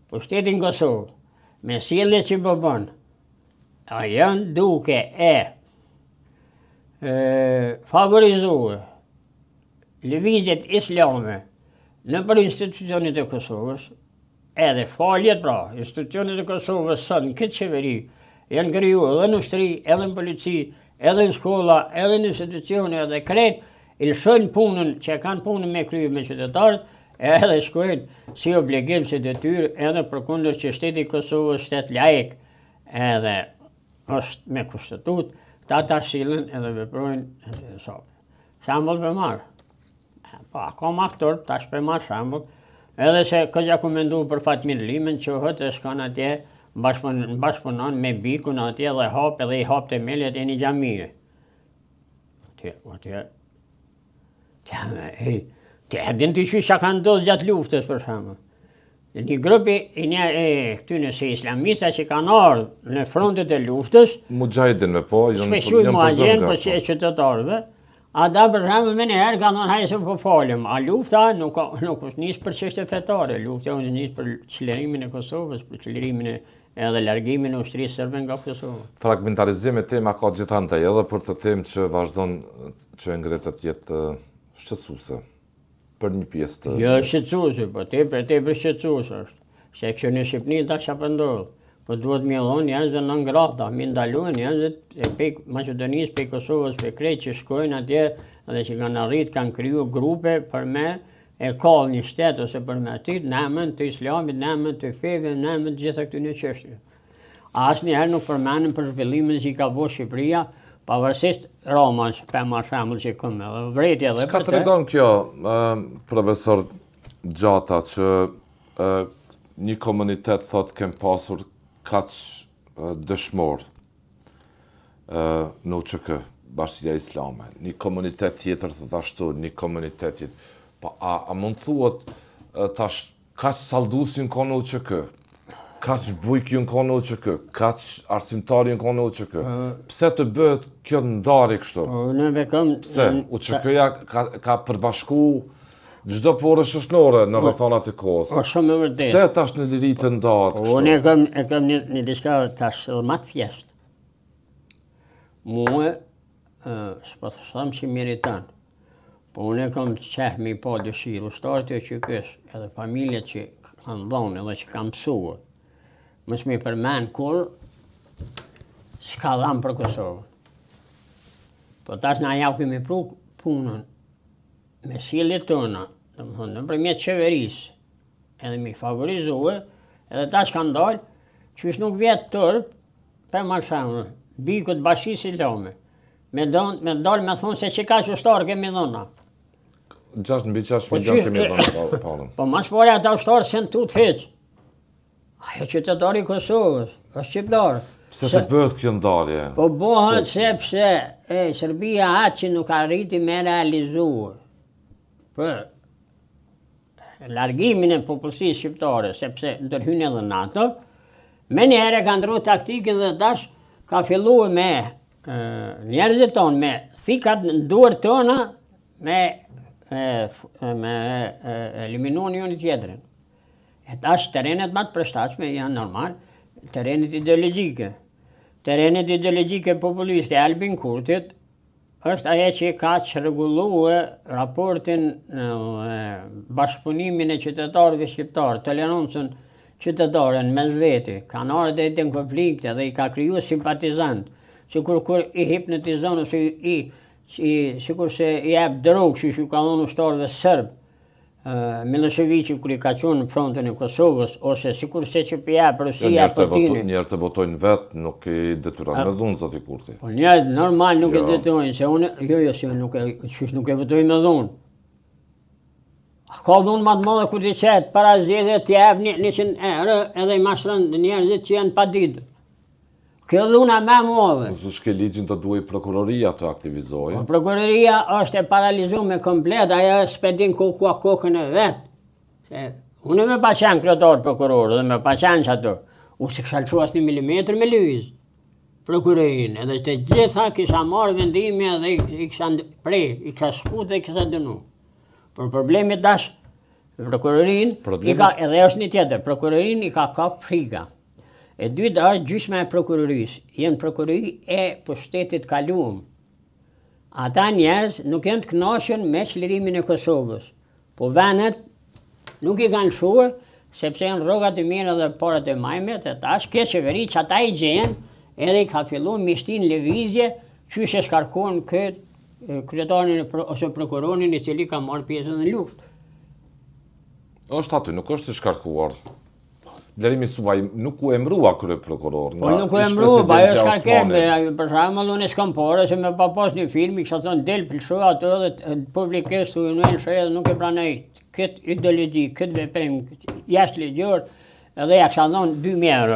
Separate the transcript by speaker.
Speaker 1: po shtetin Kosovë, me sjellje që po bën, a janë duke favorizue lëvizjet islame në për institucionet e Kosovës, edhe faljet pra, institucionet e Kosovës sënë këtë qeveri, janë kriju edhe në ushtri, edhe në polici, edhe në shkolla, edhe në institucione, edhe krejt, ilshojnë punën që kanë punën me kryu me qytetarët, edhe shkojnë si obligim, si detyrë, edhe përkundër që shteti Kosovës shtet laik, edhe është me kushtetut, ta sillen edhe veprojnë edhe sopë. Shambull për marë. Po, ka aktor, tash për marë shambull, edhe se këgja ku mendu për Fatmir Limën, që hëtë e shkon atje, bashkëpunon me bikun atje dhe hap edhe i hap të meljet e një gjamije. Të erdin të qysha ka ndodhë gjatë luftës për shembull. Një grupi këtyne se islamista që kanë ardhur në frontet e luftës,
Speaker 2: Mujahidin me po,
Speaker 1: shpeshuj muajgjen për që e qytetarëve, ata për shembull me njëherë kanë thonë hajde se po falim, a lufta nuk është nisë për çështje fetare, lufta është nisë për çlirimin e Kosovës, për çlirimin edhe largimin e ushtrisë serbe nga Kosova.
Speaker 2: Fragmentarizimi i tema ka gjithandaj edhe për të temë që vazhdon që ngretet jetë shqetësuese për një pjesë të...
Speaker 1: Jo shqetësuese, po tepër shqetësuese është. Se kjo në Shqipëni tash apo ndodh. Po duhet me dhon njerëzve në ngrata, me ndaluan njerëzit e pej Maqedonisë, pej Kosovës, pej krejt që shkojnë atje dhe që kanë kriju grupe për me e kallë një shtet ose për me atit, në emën të islamit, në emën të feve, në emën të gjitha këtyre çështjeve. Asnjëherë nuk përmendëm për zhvillimin që i ka bërë Shqipëria, pavarësisht Romës, për shembull që këmë, vretja dhe për të...
Speaker 2: Çka tregon kjo, profesor Gjata, që një komunitet thot kem pasur kaq dëshmor në UÇK, Bashkia Islame, një komunitet tjetër thot ashtu, një komunitet tjetër. Pa, a mund thuhet tash kaq saldusin ka në UÇK, kaq bujkjun ka në UÇK, kaq arsimtarin ka në UÇK. Pse të bëhet kjo ndarje kështu? Pse UÇK-ja ka përbashku çdo porë shoshnore në rrethonat e kohës.
Speaker 1: Shumë e vërtetë.
Speaker 2: Pse tash në liri të ndahet kështu?
Speaker 1: Unë e kam një diçka tash më të thjeshtë. Mua s'po them që meriton. Po unë e kam qef me pa dëshirë, ushtarët e QK-s, edhe familjet që kanë dhonë edhe që kanë mësuar, mos me përmend kur s'ka dhamë për Kosovën. Po tash na ja kemi pru punën me sjelljet tona, domethënë nëpërmjet qeverisë, edhe me favorizue, edhe tash kanë dalë, qysh nuk vjet tërp, për më shembull, bikut Bashkisë Islame, me dalë me thonë se që ka ushtarë kemi dhona.
Speaker 2: 6 mbi 6 milion kemi dhënë palën.
Speaker 1: Po mas pore ata ushtarë se në tut heq. Ajo qytetari i Kosovës, është shqiptar.
Speaker 2: Pse të bëhet kjo ndarje?
Speaker 1: Po bëhet sepse Serbia atë që nuk arriti me realizuar për largimin e popullsisë shqiptare, sepse ndërhyn edhe NATO, me njëherë ka ndru taktikën dhe tash ka filluar me njerëzit tonë, me thikat në duar tona, me eliminu njëri tjetrin. E tash terrenet më të përshtatshme janë normal, terrenet ideologjike. Terrenet ideologjike populiste e Albin Kurtit është ajo që ka çrregulluar raportin bashkëpunimin e qytetarëve shqiptar, tolerancën qytetare mes veti, kanë ardhur deri në konflikte dhe i ka krijuar simpatizant, sikur kur i hipnotizon ose sikur se i jep drogë që ka dhënë ushtarëve serb, Miloševiqi kur i ka qenë në frontën e Kosovës, ose sikur se që jep Rusia Putinit.
Speaker 2: Njerëz të votojnë vetë, nuk i detyron me dhunë zoti Kurti.
Speaker 1: Po njerëz normal nuk e detyrojnë, se unë se nuk e votoj me dhunë. Ka dhunë më të madhe kur ti qet para zgjedhjeve të jep 100 euro edhe i mashtron njerëzit që janë pa ditë. Kjo dhuna më e madhe.
Speaker 2: Zushke ligjin të duhej prokuroria të aktivizojë.
Speaker 1: Prokuroria është e paralizuar komplet, ajo s'e din ku ka kokën e vet. Unë më pa qenë kryetar prokuror dhe më pa qenë ato. Unë s'e kisha lëshuar asnjë milimetër me lëviz. Prokurorinë, edhe të gjitha kisha marrë vendime edhe i kisha prej, i kisha shputë dhe i kisha dënu. Por problemi tash Prokurorin i ka, edhe është një tjetër, prokurorin i ka kap frika. E dyta është gjysma e prokurorisë. Jenë prokurori e pushtetit kaluam. Ata njerëz nuk janë të kënaqur me çlirimin e Kosovës. Po venet nuk i kanë shuar, sepse janë rrogat e mira dhe parat e majmet, e tash kjo qeveri që ata i gjenë, edhe i ka filluar me shtin lëvizje, qysh e shkarkon këtë kryetarin ose prokurorin i cili ka marrë pjesën në luftë.
Speaker 2: Është aty, nuk është të shkarkuar. Blerimi Suvaj nuk u emrua krye prokuror.
Speaker 1: Po nuk u emrua, pa ajo s'ka kembe. Për shembull, unë s'kam parë se me pa pas një film, i kisha thënë del pëlqoj atë dhe publikisht u në shë edhe nuk e pranoj këtë ideologji, këtë veprim jashtë ligjor, edhe ja kisha dhënë 2000 euro.